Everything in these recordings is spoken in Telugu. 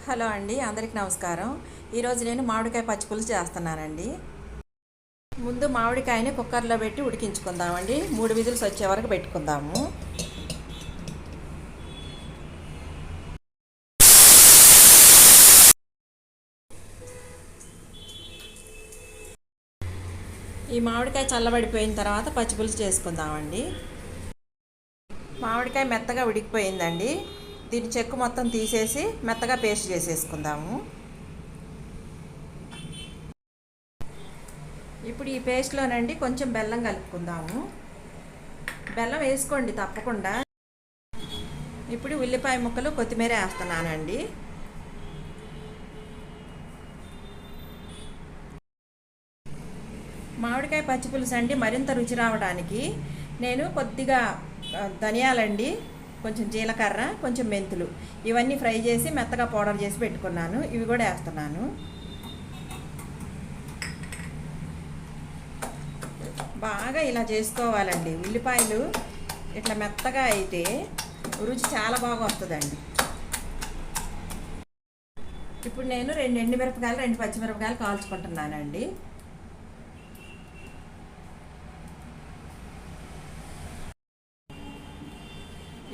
హలో అండి, అందరికీ నమస్కారం. ఈరోజు నేను మామిడికాయ పచ్చిపులుసు చేస్తున్నానండి. ముందు మామిడికాయని కుక్కర్లో పెట్టి ఉడికించుకుందామండి. 3 విజిల్స్ వచ్చే వరకు పెట్టుకుందాము. ఈ మామిడికాయ చల్లబడిపోయిన తర్వాత పచ్చిపులుసు చేసుకుందామండి. మామిడికాయ మెత్తగా ఉడికిపోయిందండి. దీని చెక్కు మొత్తం తీసేసి మెత్తగా పేస్ట్ చేసేసుకుందాము. ఇప్పుడు ఈ పేస్ట్లోనండి కొంచెం బెల్లం కలుపుకుందాము. బెల్లం వేసుకోండి తప్పకుండా. ఇప్పుడు ఉల్లిపాయ ముక్కలు, కొత్తిమీర వేస్తున్నానండి. మామిడికాయ పచ్చిపులుసు అండి మరింత రుచి రావడానికి నేను కొద్దిగా ధనియాలండి, కొంచెం జీలకర్ర, కొంచెం మెంతులు ఇవన్నీ ఫ్రై చేసి మెత్తగా పౌడర్ చేసి పెట్టుకున్నాను. ఇవి కూడా వేస్తున్నాను. బాగా ఇలా చేసుకోవాలండి. ఉల్లిపాయలు ఇట్లా మెత్తగా అయితే రుచి చాలా బాగా వస్తుందండి. ఇప్పుడు నేను 2 ఎండుమిరపకాయలు, 2 పచ్చిమిరపకాయలు కాల్చుకుంటున్నానండి.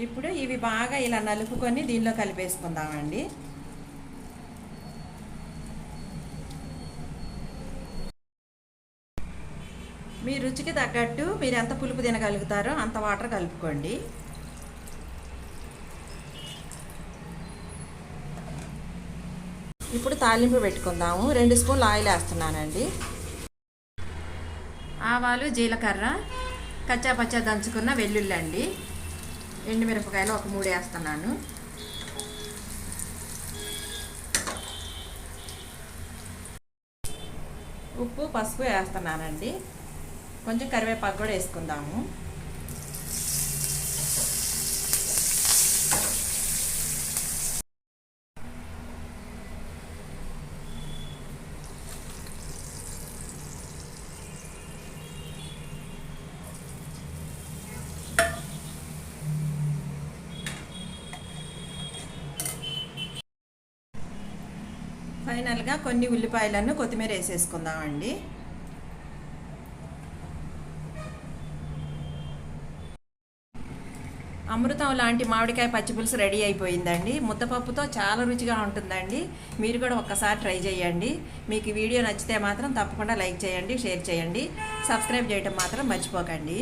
ఇప్పుడు ఇవి బాగా ఇలా నలుపుకొని దీనిలో కలిపేసుకుందామండి. మీ రుచికి తగ్గట్టు మీరు ఎంత పులుపు తినగలుగుతారో అంత వాటర్ కలుపుకోండి. ఇప్పుడు తాలింపు పెట్టుకుందాము. 2 స్పూన్లు ఆయిల్ వేస్తున్నానండి. ఆవాలు, జీలకర్ర, కచ్చాపచ్చా దంచుకున్న వెల్లుల్లి అండి, ఎండుమిరపకాయలు ఒక 3 వేస్తున్నాను. ఉప్పు, పసుపు వేస్తున్నానండి. కొంచెం కరివేపాకు కూడా వేసుకుందాము. ఫైనల్గా కొన్ని ఉల్లిపాయలను, కొత్తిమీర వేసేసుకుందామండి. అమృతం లాంటి మామిడికాయ పచ్చిపులుసు రెడీ అయిపోయిందండి. ముద్దపప్పుతో చాలా రుచిగా ఉంటుందండి. మీరు కూడా ఒక్కసారి ట్రై చేయండి. మీకు వీడియో నచ్చితే మాత్రం తప్పకుండా లైక్ చేయండి, షేర్ చేయండి, సబ్స్క్రైబ్ చేయడం మాత్రం మర్చిపోకండి.